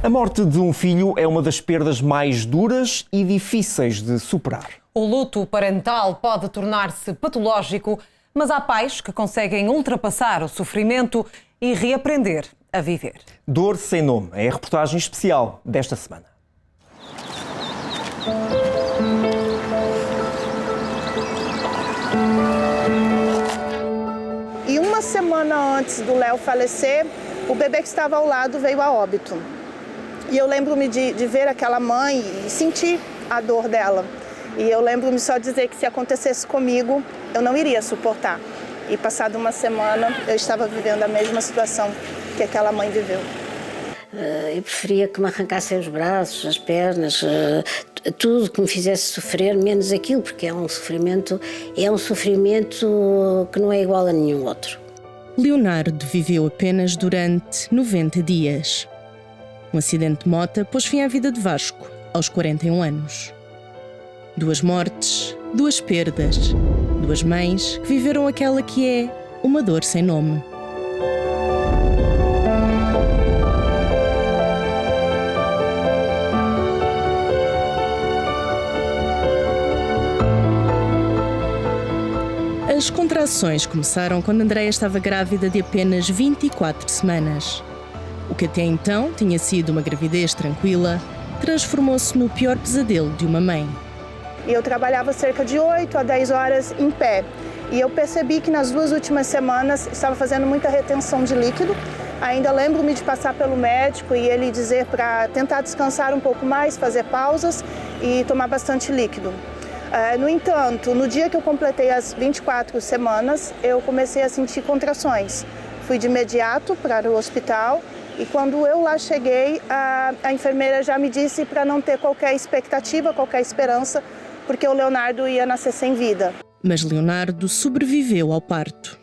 A morte de um filho é uma das perdas mais duras e difíceis de superar. O luto parental pode tornar-se patológico, mas há pais que conseguem ultrapassar o sofrimento e reaprender a viver. Dor sem nome é a reportagem especial desta semana. E uma semana antes do Léo falecer, o bebê que estava ao lado veio a óbito. E eu lembro-me de ver aquela mãe e sentir a dor dela. E eu lembro-me só de dizer que se acontecesse comigo, eu não iria suportar. E passada uma semana, eu estava vivendo a mesma situação que aquela mãe viveu. Eu preferia que me arrancassem os braços, as pernas, tudo que me fizesse sofrer, menos aquilo, porque é um sofrimento que não é igual a nenhum outro. Leonardo viveu apenas durante 90 dias. Um acidente de moto pôs fim à vida de Vasco, aos 41 anos. 2 mortes, 2 perdas, 2 mães que viveram aquela que é uma dor sem nome. As contrações começaram quando Andreia estava grávida de apenas 24 semanas. O que até então tinha sido uma gravidez tranquila, transformou-se no pior pesadelo de uma mãe. Eu trabalhava cerca de 8 a 10 horas em pé. E eu percebi que nas 2 últimas semanas estava fazendo muita retenção de líquido. Ainda lembro-me de passar pelo médico e ele dizer para tentar descansar um pouco mais, fazer pausas e tomar bastante líquido. No entanto, no dia que eu completei as 24 semanas, eu comecei a sentir contrações. Fui de imediato para o hospital e quando eu lá cheguei, a enfermeira já me disse para não ter qualquer expectativa, qualquer esperança, porque o Leonardo ia nascer sem vida. Mas Leonardo sobreviveu ao parto.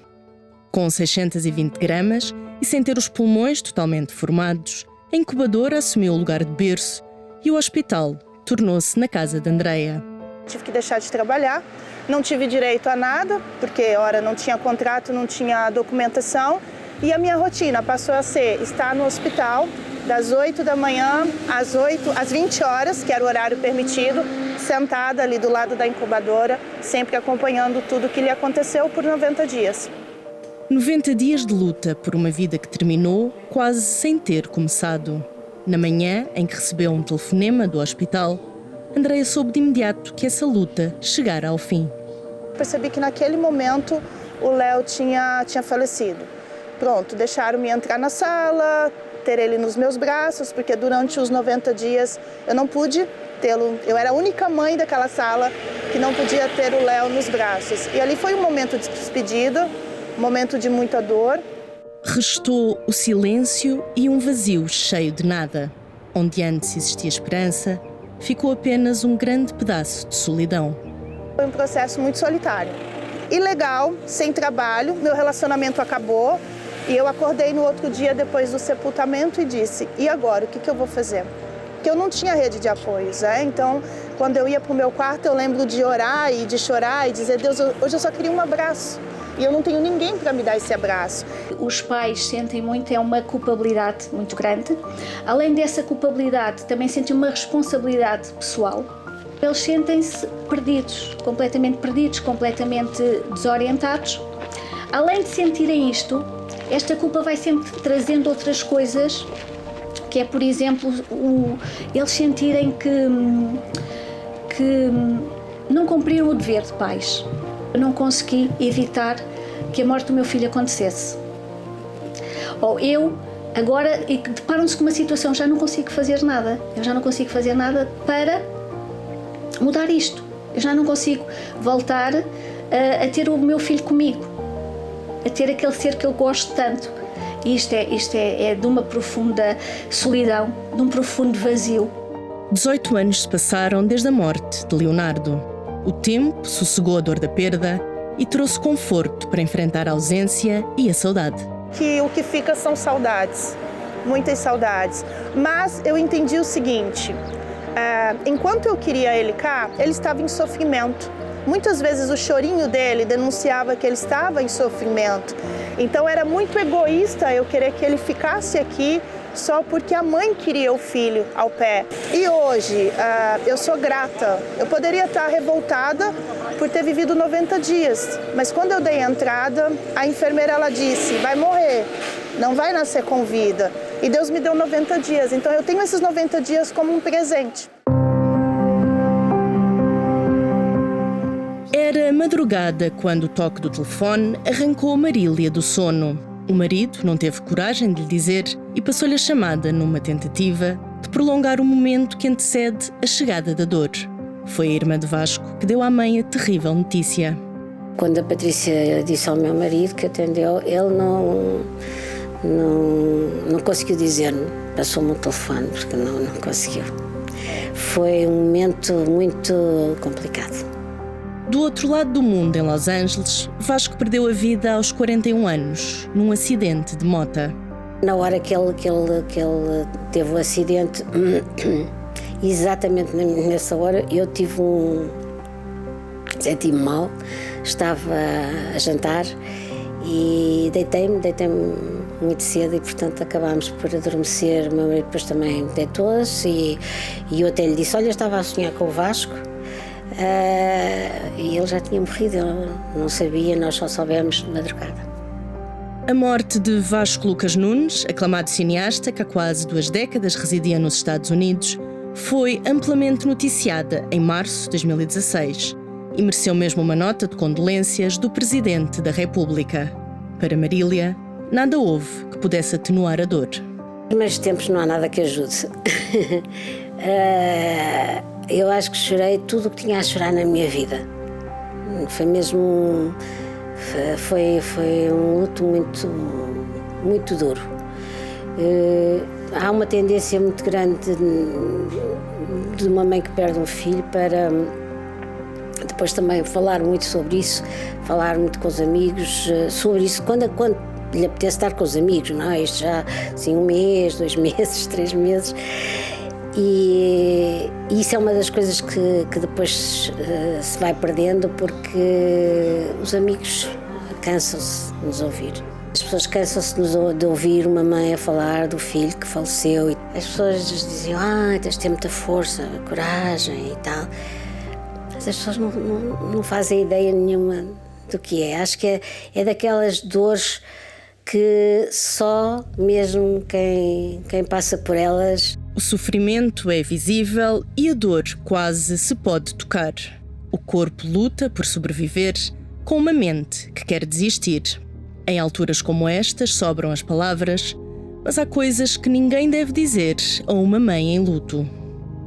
Com 620 gramas e sem ter os pulmões totalmente formados, a incubadora assumiu o lugar de berço e o hospital tornou-se na casa de Andreia. Tive que deixar de trabalhar, não tive direito a nada, porque não tinha contrato, não tinha documentação. E a minha rotina passou a ser estar no hospital das 8 da manhã às 20 horas, que era o horário permitido, sentada ali do lado da incubadora, sempre acompanhando tudo que lhe aconteceu por 90 dias. 90 dias de luta por uma vida que terminou quase sem ter começado. Na manhã em que recebeu um telefonema do hospital, Andreia soube de imediato que essa luta chegara ao fim. Percebi que naquele momento o Léo tinha falecido. Pronto, deixaram-me entrar na sala, ter ele nos meus braços, porque durante os 90 dias eu não pude tê-lo. Eu era a única mãe daquela sala que não podia ter o Léo nos braços. E ali foi um momento de despedida, um momento de muita dor. Restou o silêncio e um vazio cheio de nada. Onde antes existia esperança, ficou apenas um grande pedaço de solidão. Foi um processo muito solitário. Ilegal, sem trabalho, meu relacionamento acabou e eu acordei no outro dia depois do sepultamento e disse, e agora, o que eu vou fazer? Porque eu não tinha rede de apoios, então quando eu ia para o meu quarto eu lembro de orar e de chorar e dizer, Deus, hoje eu só queria um abraço. E eu não tenho ninguém para me dar esse abraço. Os pais sentem muito, é uma culpabilidade muito grande. Além dessa culpabilidade, também sentem uma responsabilidade pessoal. Eles sentem-se perdidos, completamente desorientados. Além de sentirem isto, esta culpa vai sempre trazendo outras coisas, que é, por exemplo, eles sentirem que não cumpriram o dever de pais. Eu não consegui evitar que a morte do meu filho acontecesse. Ou eu, agora, deparam-se com uma situação, já não consigo fazer nada. Eu já não consigo fazer nada para mudar isto. Eu já não consigo voltar a ter o meu filho comigo, a ter aquele ser que eu gosto tanto. E isto é de uma profunda solidão, de um profundo vazio. 18 anos se passaram desde a morte de Leonardo. O tempo sossegou a dor da perda e trouxe conforto para enfrentar a ausência e a saudade. Que o que fica são saudades, muitas saudades. Mas eu entendi o seguinte, enquanto eu queria ele cá, ele estava em sofrimento. Muitas vezes o chorinho dele denunciava que ele estava em sofrimento. Então era muito egoísta eu querer que ele ficasse aqui só porque a mãe queria o filho ao pé. E hoje, eu sou grata. Eu poderia estar revoltada por ter vivido 90 dias, mas quando eu dei a entrada, a enfermeira ela disse, vai morrer, não vai nascer com vida. E Deus me deu 90 dias, então eu tenho esses 90 dias como um presente. Era madrugada quando o toque do telefone arrancou Marília do sono. O marido não teve coragem de lhe dizer e passou-lhe a chamada numa tentativa de prolongar o momento que antecede a chegada da dor. Foi a irmã de Vasco que deu à mãe a terrível notícia. Quando a Patrícia disse ao meu marido que atendeu, ele não conseguiu dizer-me. Passou-me o telefone porque não conseguiu. Foi um momento muito complicado. Do outro lado do mundo, em Los Angeles, Vasco perdeu a vida aos 41 anos, num acidente de moto. Na hora que ele teve o acidente, exatamente nessa hora, eu tive senti-me mal, estava a jantar e deitei-me muito cedo e, portanto, acabámos por adormecer. O meu marido depois também deitou-se e eu até lhe disse, olha, estava a sonhar com o Vasco. E ele já tinha morrido, eu não sabia, nós só soubemos de madrugada. A morte de Vasco Lucas Nunes, aclamado cineasta que há quase 2 décadas residia nos Estados Unidos, foi amplamente noticiada em março de 2016 e mereceu mesmo uma nota de condolências do Presidente da República. Para Marília, nada houve que pudesse atenuar a dor. Nos primeiros tempos não há nada que ajude. Eu acho que chorei tudo o que tinha a chorar na minha vida. Foi mesmo... Foi um luto muito duro. Há uma tendência muito grande de uma mãe que perde um filho para depois também falar muito sobre isso, falar muito com os amigos sobre isso, quando lhe apetece estar com os amigos, não é? Isto já, assim, 1 mês, 2 meses, 3 meses... E isso é uma das coisas que depois se vai perdendo, porque os amigos cansam-se de nos ouvir. As pessoas cansam-se de ouvir uma mãe a falar do filho que faleceu. As pessoas diziam, tens de ter muita força, coragem e tal. Mas as pessoas não fazem ideia nenhuma do que é. Acho que é daquelas dores que só mesmo quem passa por elas... O sofrimento é visível e a dor quase se pode tocar. O corpo luta por sobreviver com uma mente que quer desistir. Em alturas como estas sobram as palavras, mas há coisas que ninguém deve dizer a uma mãe em luto.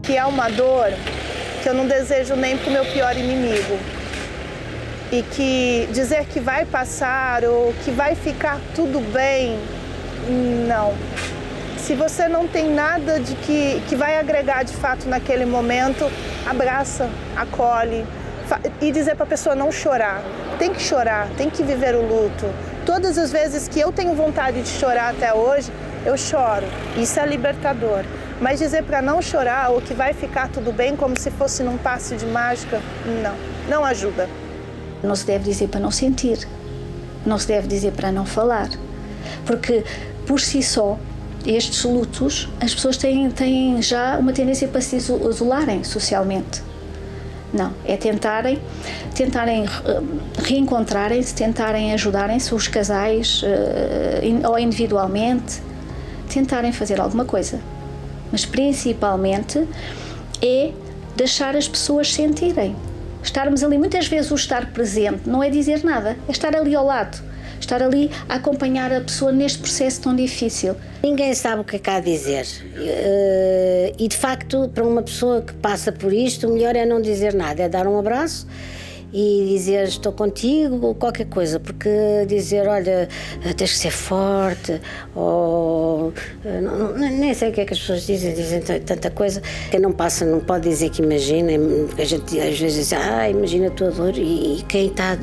Que é uma dor que eu não desejo nem para o meu pior inimigo. E que dizer que vai passar ou que vai ficar tudo bem, não. Se você não tem nada de que vai agregar de fato naquele momento, abraça, acolhe e dizer para a pessoa não chorar. Tem que chorar, tem que viver o luto. Todas as vezes que eu tenho vontade de chorar até hoje, eu choro. Isso é libertador. Mas dizer para não chorar ou que vai ficar tudo bem como se fosse num passe de mágica, não ajuda. Não se deve dizer para não sentir, não se deve dizer para não falar, porque por si só, estes lutos, as pessoas têm já uma tendência para se isolarem socialmente. Não, é tentarem reencontrarem-se, tentarem ajudarem-se, os casais, ou individualmente, tentarem fazer alguma coisa. Mas principalmente é deixar as pessoas sentirem. Estarmos ali, muitas vezes o estar presente não é dizer nada, é estar ali ao lado, estar ali a acompanhar a pessoa neste processo tão difícil. Ninguém sabe o que é que há a dizer e de facto para uma pessoa que passa por isto o melhor é não dizer nada, é dar um abraço e dizer estou contigo ou qualquer coisa, porque dizer olha tens que ser forte ou nem sei o que é que as pessoas dizem tanta coisa. Quem não passa não pode dizer que imagina, porque a gente às vezes diz imagina a tua dor e quem está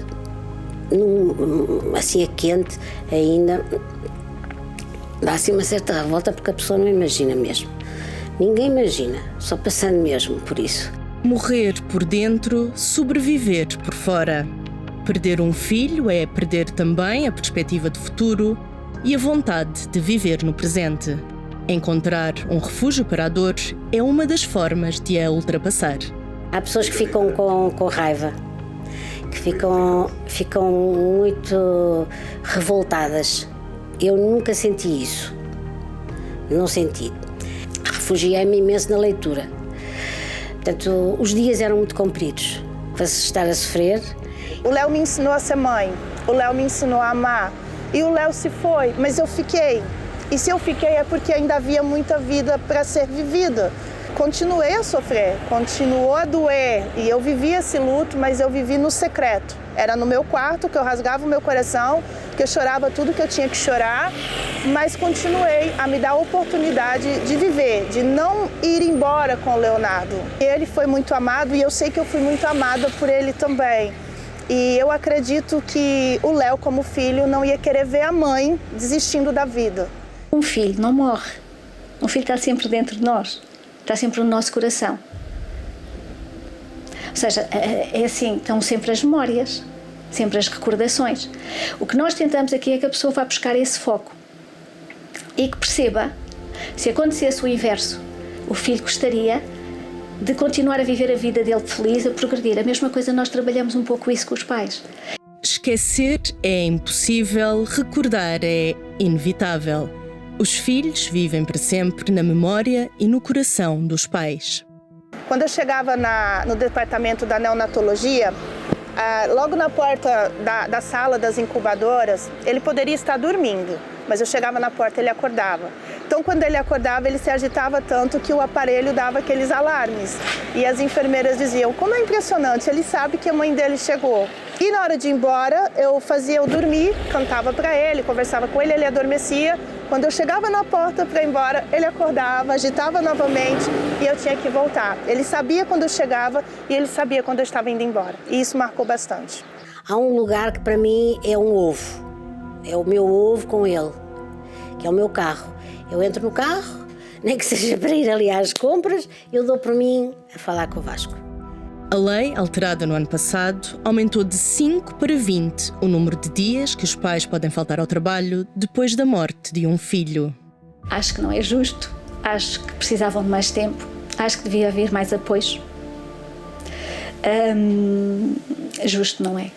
assim a quente ainda dá assim uma certa revolta porque a pessoa não imagina mesmo. Ninguém imagina, só passando mesmo por isso. Morrer por dentro, sobreviver por fora. Perder um filho é perder também a perspectiva de futuro e a vontade de viver no presente. Encontrar um refúgio para a dor é uma das formas de a ultrapassar. Há pessoas que ficam com raiva, que ficam muito revoltadas. Eu nunca senti isso. Não senti. Refugiei-me imenso na leitura. Portanto, os dias eram muito compridos para se estar a sofrer. O Léo me ensinou a ser mãe, o Léo me ensinou a amar. E o Léo se foi, mas eu fiquei. E se eu fiquei é porque ainda havia muita vida para ser vivida. Continuei a sofrer, continuou a doer. E eu vivi esse luto, mas eu vivi no secreto. Era no meu quarto que eu rasgava o meu coração, que eu chorava tudo que eu tinha que chorar. Mas continuei a me dar a oportunidade de viver, de não ir embora com o Leonardo. Ele foi muito amado e eu sei que eu fui muito amada por ele também. E eu acredito que o Léo, como filho, não ia querer ver a mãe desistindo da vida. Um filho não morre. Um filho está sempre dentro de nós. Está sempre no nosso coração. Ou seja, é assim, estão sempre as memórias, sempre as recordações. O que nós tentamos aqui é que a pessoa vá buscar esse foco e que perceba, se acontecesse o inverso, o filho gostaria de continuar a viver a vida dele feliz, a progredir. A mesma coisa, nós trabalhamos um pouco isso com os pais. Esquecer é impossível, recordar é inevitável. Os filhos vivem para sempre na memória e no coração dos pais. Quando eu chegava no departamento da neonatologia, logo na porta da sala das incubadoras, ele poderia estar dormindo, mas eu chegava na porta e ele acordava. Então, quando ele acordava, ele se agitava tanto que o aparelho dava aqueles alarmes. E as enfermeiras diziam, como é impressionante, ele sabe que a mãe dele chegou. E na hora de ir embora, eu dormir, cantava para ele, conversava com ele, ele adormecia. Quando eu chegava na porta para ir embora, ele acordava, agitava novamente e eu tinha que voltar. Ele sabia quando eu chegava e ele sabia quando eu estava indo embora. E isso marcou bastante. Há um lugar que para mim é um ovo. É o meu ovo com ele, que é o meu carro. Eu entro no carro, nem que seja para ir ali às compras, eu dou por mim a falar com o Vasco. A lei, alterada no ano passado, aumentou de 5 para 20 o número de dias que os pais podem faltar ao trabalho depois da morte de um filho. Acho que não é justo, acho que precisavam de mais tempo, acho que devia haver mais apoios. Justo não é.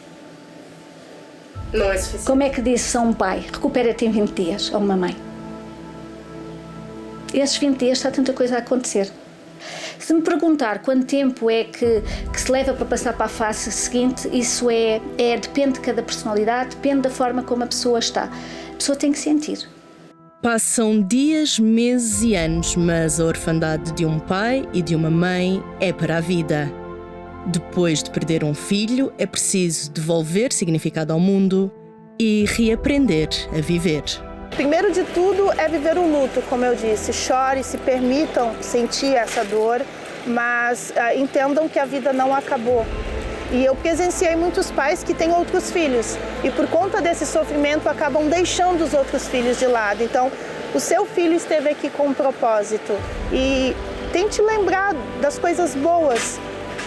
Não é suficiente. Como é que disse a um pai, recupera-te em 20 dias, ou uma mãe? Esses 20 dias está tanta coisa a acontecer. Se me perguntar quanto tempo é que se leva para passar para a fase seguinte, isso depende de cada personalidade, depende da forma como a pessoa está. A pessoa tem que sentir. Passam dias, meses e anos, mas a orfandade de um pai e de uma mãe é para a vida. Depois de perder um filho, é preciso devolver significado ao mundo e reaprender a viver. Primeiro de tudo é viver o luto, como eu disse. Chore, se permitam sentir essa dor, mas entendam que a vida não acabou. E eu presenciei muitos pais que têm outros filhos e por conta desse sofrimento acabam deixando os outros filhos de lado. Então, o seu filho esteve aqui com um propósito e tente lembrar das coisas boas,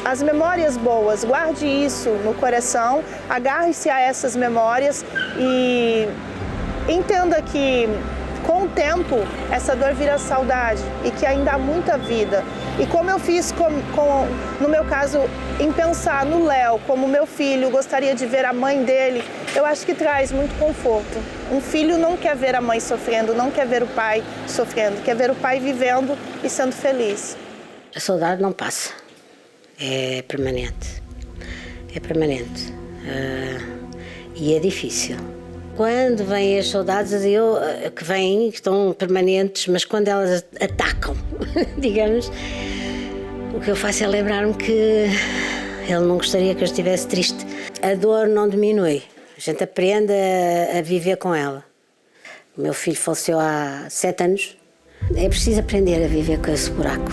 as memórias boas. Guarde isso no coração, agarre-se a essas memórias e entenda que, com o tempo, essa dor vira saudade e que ainda há muita vida. E como eu fiz, no meu caso, em pensar no Léo como meu filho, gostaria de ver a mãe dele, eu acho que traz muito conforto. Um filho não quer ver a mãe sofrendo, não quer ver o pai sofrendo, quer ver o pai vivendo e sendo feliz. A saudade não passa, é permanente. É permanente. E é difícil. Quando vêm as saudades, que vêm, que estão permanentes, mas quando elas atacam, digamos, o que eu faço é lembrar-me que ele não gostaria que eu estivesse triste. A dor não diminui, a gente aprende a viver com ela. O meu filho faleceu há 7 anos. É preciso aprender a viver com esse buraco.